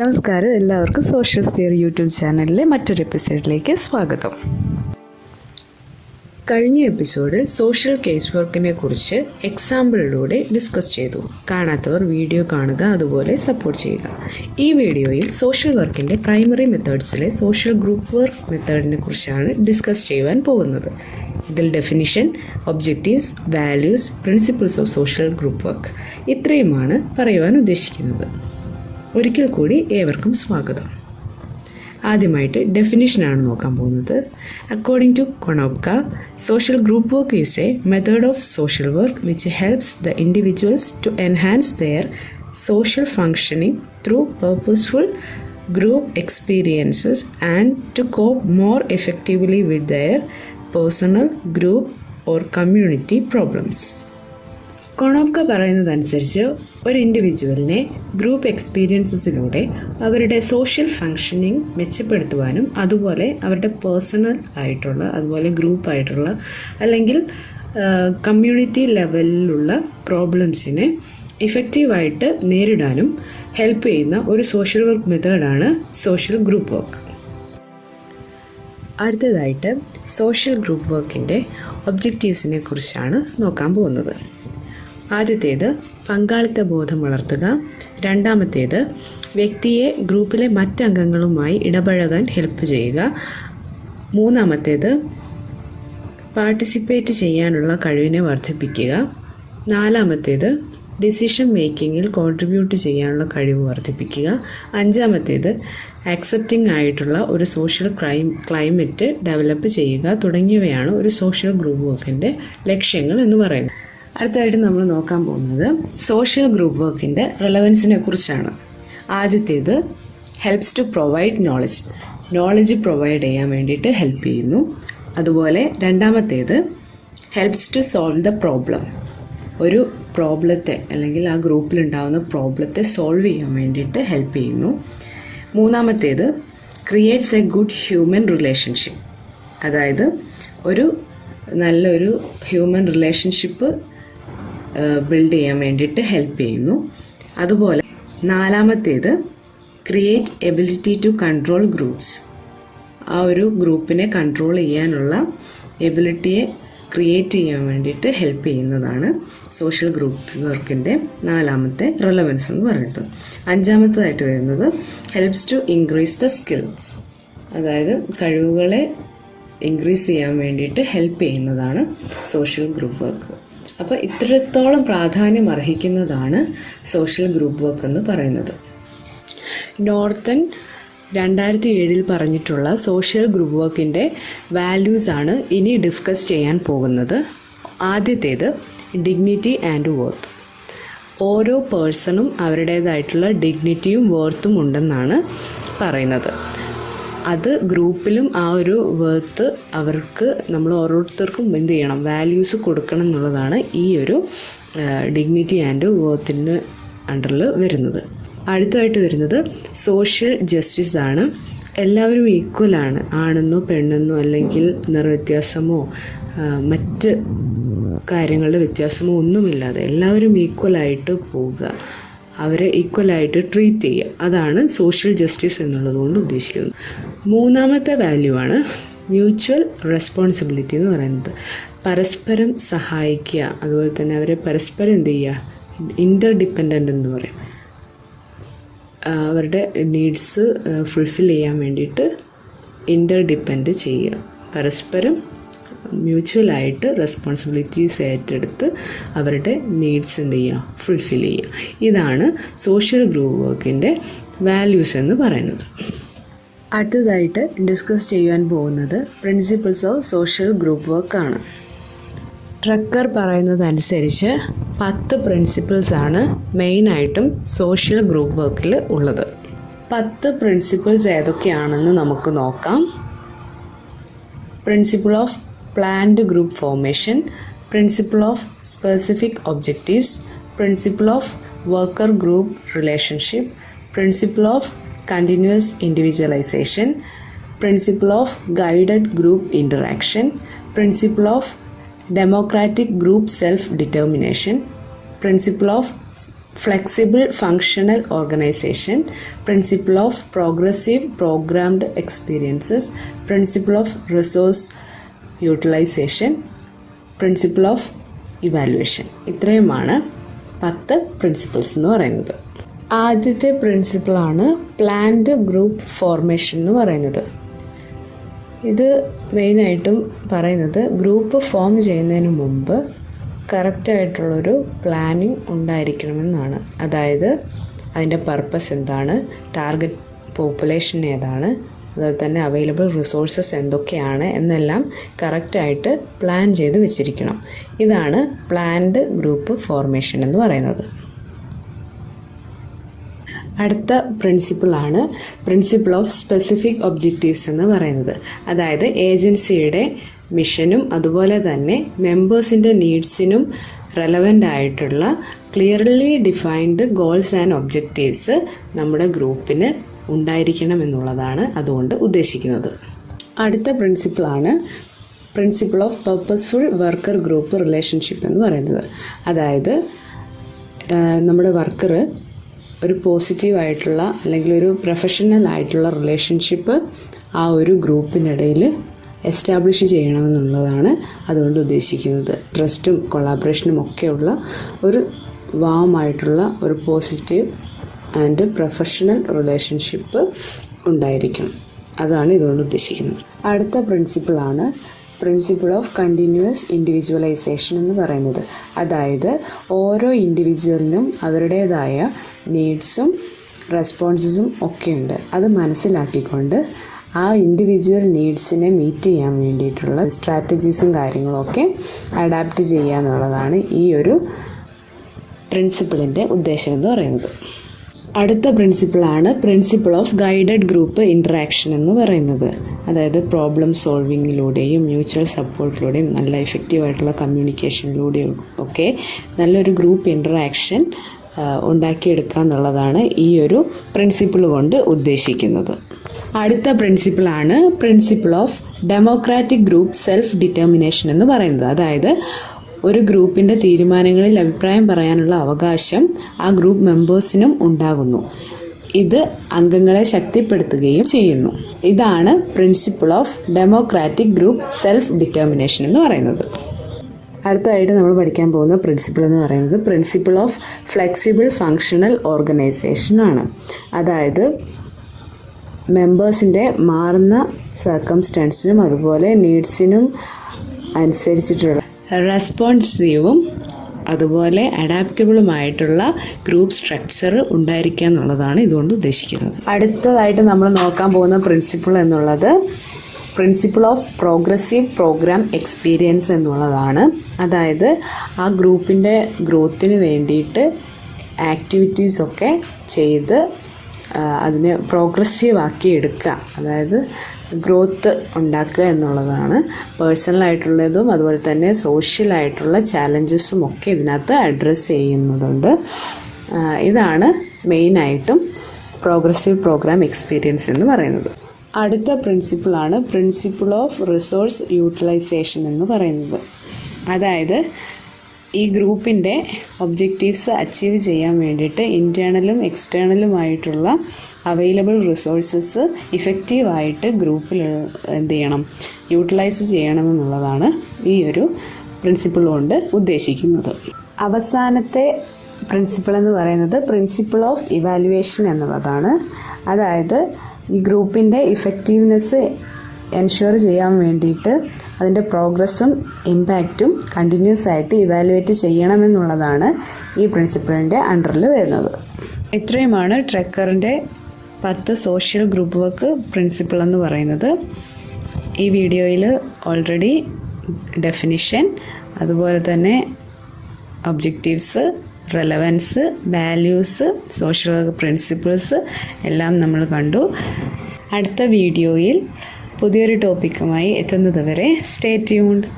നമസ്കാരം, എല്ലാവർക്കും social sphere YouTube ചാനലിലെ മറ്റൊരു എപ്പിസോഡിലേക്ക് സ്വാഗതം. കഴിഞ്ഞ എപ്പിസോഡിൽ സോഷ്യൽ കേസ് വർക്കിനെ കുറിച്ച് എക്സാമ്പിളിലൂടെ ഡിസ്കസ് ചെയ്തു. കാണാത്തവർ വീഡിയോ കാണുക, അതുപോലെ സപ്പോർട്ട് ചെയ്യുക. ഈ വീഡിയോയിൽ സോഷ്യൽ വർക്കിൻ്റെ പ്രൈമറി മെത്തേഡ്സിലെ സോഷ്യൽ ഗ്രൂപ്പ് വർക്ക് മെത്തേഡിനെ കുറിച്ചാണ് ഡിസ്കസ് ചെയ്യുവാൻ പോകുന്നത്. ഇതിൽ definition, objectives, values, principles of social group work ഇത്രയുമാണ് പറയുവാൻ ഉദ്ദേശിക്കുന്നത്. ഒരിക്കൽ കൂടി ഏവർക്കും സ്വാഗതം. ആദ്യമായിട്ട് ഡെഫിനിഷനാണ് നോക്കാൻ പോകുന്നത്. According to Konopka, social group work is a method of social work which helps the individuals to enhance their social functioning through purposeful group experiences and to cope more effectively with their personal, group or community problems. Konopka പറയുന്നതനുസരിച്ച് ഒരു ഇൻഡിവിജ്വലിനെ group എക്സ്പീരിയൻസസിലൂടെ അവരുടെ social functioning മെച്ചപ്പെടുത്തുവാനും അതുപോലെ അവരുടെ personal ആയിട്ടുള്ള, അതുപോലെ ഗ്രൂപ്പായിട്ടുള്ള അല്ലെങ്കിൽ community ലെവലിലുള്ള പ്രോബ്ലംസിനെ ഇഫക്റ്റീവായിട്ട് നേരിടാനും ഹെൽപ്പ് ചെയ്യുന്ന ഒരു സോഷ്യൽ വർക്ക് മെത്തേഡാണ് സോഷ്യൽ ഗ്രൂപ്പ് വർക്ക്. അടുത്തതായിട്ട് സോഷ്യൽ ഗ്രൂപ്പ് വർക്കിൻ്റെ ഒബ്ജക്റ്റീവ്സിനെ കുറിച്ചാണ് നോക്കാൻ പോകുന്നത്. ആദ്യത്തേത് പങ്കാളിത്ത ബോധം വളർത്തുക. രണ്ടാമത്തേത് വ്യക്തിയെ ഗ്രൂപ്പിലെ മറ്റംഗങ്ങളുമായി ഇടപഴകാൻ ഹെൽപ്പ് ചെയ്യുക. മൂന്നാമത്തേത് പാർട്ടിസിപ്പേറ്റ് ചെയ്യാനുള്ള കഴിവിനെ വർദ്ധിപ്പിക്കുക. നാലാമത്തേത് ഡിസിഷൻ മേക്കിങ്ങിൽ കോൺട്രിബ്യൂട്ട് ചെയ്യാനുള്ള കഴിവ് വർദ്ധിപ്പിക്കുക. അഞ്ചാമത്തേത് ആക്സെപ്റ്റിംഗ് ആയിട്ടുള്ള ഒരു സോഷ്യൽ ക്ലൈമറ്റ് ഡെവലപ്പ് ചെയ്യുക. തുടങ്ങിയവയാണ് ഒരു സോഷ്യൽ ഗ്രൂപ്പ് വർക്കിൻ്റെ ലക്ഷ്യങ്ങൾ എന്ന് പറയുന്നത്. അടുത്തതായിട്ട് നമ്മൾ നോക്കാൻ പോകുന്നത് സോഷ്യൽ ഗ്രൂപ്പ് വർക്കിൻ്റെ റെലവൻസിനെ കുറിച്ചാണ്. ആദ്യത്തേത് helps to provide knowledge provide ചെയ്യാൻ വേണ്ടിയിട്ട് ഹെൽപ്പ് ചെയ്യുന്നു. അതുപോലെ രണ്ടാമത്തേത് helps to solve the problem, ഒരു പ്രോബ്ലത്തെ അല്ലെങ്കിൽ ആ ഗ്രൂപ്പിലുണ്ടാകുന്ന പ്രോബ്ലത്തെ സോൾവ് ചെയ്യാൻ വേണ്ടിയിട്ട് ഹെൽപ്പ് ചെയ്യുന്നു. മൂന്നാമത്തേത് creates A good human relationship, അതായത് ഒരു നല്ലൊരു ഹ്യൂമൻ റിലേഷൻഷിപ്പ് ബിൽഡ് ചെയ്യാൻ വേണ്ടിയിട്ട് ഹെൽപ്പ് ചെയ്യുന്നു. അതുപോലെ നാലാമത്തേത് create ability to control groups, ആ ഒരു ഗ്രൂപ്പിനെ കൺട്രോൾ ചെയ്യാനുള്ള എബിലിറ്റിയെ ക്രിയേറ്റ് ചെയ്യാൻ വേണ്ടിയിട്ട് ഹെൽപ്പ് ചെയ്യുന്നതാണ് സോഷ്യൽ ഗ്രൂപ്പ് വർക്കിൻ്റെ നാലാമത്തെ റെലവൻസ് എന്ന് പറയുന്നത്. അഞ്ചാമത്തേതായിട്ട് വരുന്നത് helps to increase the skills, അതായത് കഴിവുകളെ ഇൻക്രീസ് ചെയ്യാൻ വേണ്ടിയിട്ട് ഹെൽപ്പ് ചെയ്യുന്നതാണ് സോഷ്യൽ ഗ്രൂപ്പ് വർക്ക്. അപ്പോൾ ഇത്രത്തോളം പ്രാധാന്യം അർഹിക്കുന്നതാണ് സോഷ്യൽ ഗ്രൂപ്പ് വർക്ക് എന്ന് പറയുന്നത്. നോർത്തൺ 2007 പറഞ്ഞിട്ടുള്ള സോഷ്യൽ ഗ്രൂപ്പ് വർക്കിൻ്റെ വാല്യൂസാണ് ഇനി ഡിസ്കസ് ചെയ്യാൻ പോകുന്നത്. ആദ്യത്തേത് ഡിഗ്നിറ്റി ആൻഡ് വർത്ത്. ഓരോ പേഴ്സണും അവരുടേതായിട്ടുള്ള ഡിഗ്നിറ്റിയും വർത്തും ഉണ്ടെന്നാണ് പറയുന്നത്. അത് ഗ്രൂപ്പിലും ആ ഒരു വർത്ത് അവർക്ക് നമ്മൾ ഓരോരുത്തർക്കും എന്ത് ചെയ്യണം, വാല്യൂസ് കൊടുക്കണം എന്നുള്ളതാണ് ഈ ഒരു ഡിഗ്നിറ്റി ആൻഡ് വർത്തിൻ്റെ അണ്ടറിൽ വരുന്നത്. അടുത്തതായിട്ട് വരുന്നത് സോഷ്യൽ ജസ്റ്റിസ് ആണ്. എല്ലാവരും ഈക്വലാണ്, ആണെന്നോ പെണ്ണെന്നോ അല്ലെങ്കിൽ നിറവ്യത്യാസമോ മറ്റ് കാര്യങ്ങളുടെ വ്യത്യാസമോ ഒന്നുമില്ലാതെ എല്ലാവരും ഈക്വലായിട്ട് പോവുക, അവരെ ഈക്വലായിട്ട് ട്രീറ്റ് ചെയ്യുക, അതാണ് സോഷ്യൽ ജസ്റ്റിസ് എന്നുള്ളതുകൊണ്ട് ഉദ്ദേശിക്കുന്നത്. മൂന്നാമത്തെ വാല്യൂ ആണ് മ്യൂച്വൽ റെസ്പോൺസിബിലിറ്റി എന്ന് പറയുന്നത്. പരസ്പരം സഹായിക്കുക, അതുപോലെ തന്നെ അവരെ പരസ്പരം എന്ത് ചെയ്യുക, ഇൻ്റർ ഡിപ്പെൻഡൻ്റ് എന്ന് പറയും. അവരുടെ നീഡ്സ് ഫുൾഫിൽ ചെയ്യാൻ വേണ്ടിയിട്ട് ഇൻ്റർ ഡിപ്പെൻഡ് ചെയ്യുക, പരസ്പരം മ്യൂച്വലായിട്ട് റെസ്പോൺസിബിലിറ്റീസ് ഏറ്റെടുത്ത് അവരുടെ നീഡ്സ് എന്ത് ചെയ്യുക, ഫുൾഫിൽ ചെയ്യുക. ഇതാണ് സോഷ്യൽ ഗ്രൂപ്പ് വർക്കിൻ്റെ വാല്യൂസ് എന്ന് പറയുന്നത്. അടുത്തതായിട്ട് ഡിസ്കസ് ചെയ്യാൻ പോകുന്നത് പ്രിൻസിപ്പിൾസ് ഓഫ് സോഷ്യൽ ഗ്രൂപ്പ് വർക്കാണ്. ട്രക്കർ പറയുന്നതനുസരിച്ച് 10 പ്രിൻസിപ്പിൾസാണ് മെയിനായിട്ടും സോഷ്യൽ ഗ്രൂപ്പ് വർക്കിൽ ഉള്ളത്. 10 പ്രിൻസിപ്പിൾസ് ഏതൊക്കെയാണെന്ന് നമുക്ക് നോക്കാം. Principle of planned group formation, principle of specific objectives, principle of worker group relationship, principle of continuous individualization, principle of guided group interaction, principle of democratic group self determination, principle of flexible functional organisation, principle of progressive programmed experiences, principle of resource utilisation, principle of evaluation. ഇത്രയുമാണ് 10 principles എന്ന് പറയുന്നത്. ആദ്യത്തെ പ്രിൻസിപ്പിളാണ് planned group formation എന്ന് പറയുന്നത്. ഇത് മെയിനായിട്ടും പറയുന്നത് group form ചെയ്യുന്നതിന് മുമ്പ് കറക്റ്റായിട്ടുള്ളൊരു പ്ലാനിങ് ഉണ്ടായിരിക്കണമെന്നാണ്. അതായത് അതിൻ്റെ പർപ്പസ് എന്താണ്, ടാർഗറ്റ് പോപ്പുലേഷൻ ഏതാണ്, അതുപോലെ തന്നെ അവൈലബിൾ റിസോഴ്സസ് എന്തൊക്കെയാണ് എന്നെല്ലാം കറക്റ്റായിട്ട് പ്ലാൻ ചെയ്ത് വെച്ചിരിക്കണം. ഇതാണ് പ്ലാൻഡ് ഗ്രൂപ്പ് ഫോർമേഷൻ എന്ന് പറയുന്നത്. അടുത്ത പ്രിൻസിപ്പിളാണ് പ്രിൻസിപ്പിൾ ഓഫ് സ്പെസിഫിക് ഒബ്ജക്റ്റീവ്സ് എന്ന് പറയുന്നത്. അതായത് ഏജൻസിയുടെ മിഷനും അതുപോലെ തന്നെ മെമ്പേഴ്സിൻ്റെ നീഡ്സിനും റെലവൻ്റ് ആയിട്ടുള്ള clearly defined goals and objectives നമ്മുടെ ഗ്രൂപ്പിന് ഉണ്ടായിരിക്കണം എന്നുള്ളതാണ് അതുകൊണ്ട് ഉദ്ദേശിക്കുന്നത്. അടുത്ത പ്രിൻസിപ്പിളാണ് principle of purposeful worker group relationship എന്ന് പറയുന്നത്. അതായത് നമ്മുടെ വർക്കർ ഒരു പോസിറ്റീവായിട്ടുള്ള അല്ലെങ്കിൽ ഒരു പ്രൊഫഷണൽ ആയിട്ടുള്ള റിലേഷൻഷിപ്പ് ആ ഒരു ഗ്രൂപ്പിനിടയിൽ എസ്റ്റാബ്ലിഷ് ചെയ്യണമെന്നുള്ളതാണ് അതുകൊണ്ട് ഉദ്ദേശിക്കുന്നത്. ട്രസ്റ്റും കൊളാബറേഷനും ഒക്കെയുള്ള ഒരു വാമായിട്ടുള്ള ഒരു പോസിറ്റീവ് ആൻഡ് പ്രൊഫഷണൽ റിലേഷൻഷിപ്പ് ഉണ്ടായിരിക്കണം. അതാണ് ഇതുകൊണ്ട് ഉദ്ദേശിക്കുന്നത്. അടുത്ത പ്രിൻസിപ്പിളാണ് പ്രിൻസിപ്പിൾ ഓഫ് കണ്ടിന്യൂസ് ഇൻഡിവിജ്വലൈസേഷൻ എന്ന് പറയുന്നത്. അതായത് ഓരോ ഇൻഡിവിജ്വലിനും അവരുടേതായ നീഡ്സും റെസ്പോൺസസും ഒക്കെയുണ്ട്. അത് മനസ്സിലാക്കിക്കൊണ്ട് ആ ഇൻഡിവിജ്വൽ നീഡ്സിനെ മീറ്റ് ചെയ്യാൻ വേണ്ടിയിട്ടുള്ള സ്ട്രാറ്റജീസും കാര്യങ്ങളൊക്കെ അഡാപ്റ്റ് ചെയ്യുക എന്നുള്ളതാണ് ഈ ഒരു പ്രിൻസിപ്പിളിൻ്റെ ഉദ്ദേശം എന്ന് പറയുന്നത്. അടുത്ത പ്രിൻസിപ്പിളാണ് principle of guided group interaction എന്ന് പറയുന്നത്. അതായത് പ്രോബ്ലം സോൾവിങ്ങിലൂടെയും മ്യൂച്വൽ സപ്പോർട്ടിലൂടെയും നല്ല എഫക്റ്റീവായിട്ടുള്ള കമ്മ്യൂണിക്കേഷനിലൂടെയും ഒക്കെ നല്ലൊരു ഗ്രൂപ്പ് ഇൻട്രാക്ഷൻ ഉണ്ടാക്കിയെടുക്കുക എന്നുള്ളതാണ് ഈ ഒരു പ്രിൻസിപ്പിൾ കൊണ്ട് ഉദ്ദേശിക്കുന്നത്. അടുത്ത പ്രിൻസിപ്പിളാണ് principle of democratic group self determination എന്ന് പറയുന്നത്. അതായത് ഒരു ഗ്രൂപ്പിൻ്റെ തീരുമാനങ്ങളിൽ അഭിപ്രായം പറയാനുള്ള അവകാശം ആ ഗ്രൂപ്പ് മെമ്പേഴ്സിനും ഉണ്ടാകുന്നു. ഇത് അംഗങ്ങളെ ശക്തിപ്പെടുത്തുകയും ചെയ്യുന്നു. ഇതാണ് principle of democratic group self determination എന്ന് പറയുന്നത്. അടുത്തതായിട്ട് നമ്മൾ പഠിക്കാൻ പോകുന്ന പ്രിൻസിപ്പിൾ എന്ന് പറയുന്നത് principle of flexible functional organisation ആണ്. അതായത് മെമ്പേഴ്സിൻ്റെ മാറുന്ന സർക്കംസ്റ്റാൻസിനും അതുപോലെ നീഡ്സിനും അനുസരിച്ചിട്ടുള്ള റെസ്പോൺസീവും അതുപോലെ അഡാപ്റ്റബിളുമായിട്ടുള്ള ഗ്രൂപ്പ് സ്ട്രക്ചർ ഉണ്ടായിരിക്കുക എന്നുള്ളതാണ് ഇതുകൊണ്ട് ഉദ്ദേശിക്കുന്നത്. അടുത്തതായിട്ട് നമ്മൾ നോക്കാൻ പോകുന്ന പ്രിൻസിപ്പിൾ എന്നുള്ളത് principle of progressive programme experience എന്നുള്ളതാണ്. അതായത് ആ ഗ്രൂപ്പിൻ്റെ ഗ്രോത്തിന് വേണ്ടിയിട്ട് ആക്ടിവിറ്റീസൊക്കെ ചെയ്ത് അതിനെ പ്രോഗ്രസീവ് ആക്കി എടുക്കുക, അതായത് ഗ്രോത്ത് ഉണ്ടാക്കുക എന്നുള്ളതാണ്. പേഴ്സണലായിട്ടുള്ളതും അതുപോലെ തന്നെ സോഷ്യലായിട്ടുള്ള ചാലഞ്ചസും ഒക്കെ ഇതിനകത്ത് അഡ്രസ്സ് ചെയ്യുന്നതുണ്ട്. ഇതാണ് മെയിനായിട്ടും പ്രോഗ്രസീവ് പ്രോഗ്രാം എക്സ്പീരിയൻസ് എന്ന് പറയുന്നത്. അടുത്ത പ്രിൻസിപ്പിളാണ് പ്രിൻസിപ്പിൾ ഓഫ് റിസോഴ്സ് യൂട്ടിലൈസേഷൻ എന്ന് പറയുന്നത്. അതായത് ഈ ഗ്രൂപ്പിൻ്റെ ഒബ്ജക്റ്റീവ്സ് അച്ചീവ് ചെയ്യാൻ വേണ്ടിയിട്ട് ഇൻറ്റേർണലും എക്സ്റ്റേണലുമായിട്ടുള്ള അവൈലബിൾ റിസോഴ്സസ് ഇഫക്റ്റീവായിട്ട് ഗ്രൂപ്പിൽ എന്ത് ചെയ്യണം, യൂട്ടിലൈസ് ചെയ്യണമെന്നുള്ളതാണ് ഈ ഒരു പ്രിൻസിപ്പിൾ കൊണ്ട് ഉദ്ദേശിക്കുന്നത്. അവസാനത്തെ പ്രിൻസിപ്പിൾ എന്ന് പറയുന്നത് പ്രിൻസിപ്പിൾ ഓഫ് ഇവാലുവേഷൻ എന്നുള്ളതാണ്. അതായത് ഈ ഗ്രൂപ്പിൻ്റെ ഇഫക്റ്റീവ്നെസ് എൻഷുർ ചെയ്യാൻ വേണ്ടിയിട്ട് അതിൻ്റെ പ്രോഗ്രസ്സും ഇമ്പാക്റ്റും കണ്ടിന്യൂസ് ആയിട്ട് ഇവാലുവേറ്റ് ചെയ്യണമെന്നുള്ളതാണ് ഈ പ്രിൻസിപ്പിളിൻ്റെ അണ്ടറിൽ വരുന്നത്. ഇത്രയുമാണ് ട്രെക്കറിൻ്റെ 10 സോഷ്യൽ ഗ്രൂപ്പ് വർക്ക് പ്രിൻസിപ്പിൾ എന്ന് പറയുന്നത്. ഈ വീഡിയോയിൽ ഓൾറെഡി ഡെഫിനിഷൻ, അതുപോലെ തന്നെ objectives, relevance, values, social work principles എല്ലാം നമ്മൾ കണ്ടു. അടുത്ത വീഡിയോയിൽ പുതിയൊരു ടോപ്പിക്കുമായി എത്തുന്നത് വരെ സ്റ്റേ ട്യൂൺഡ്.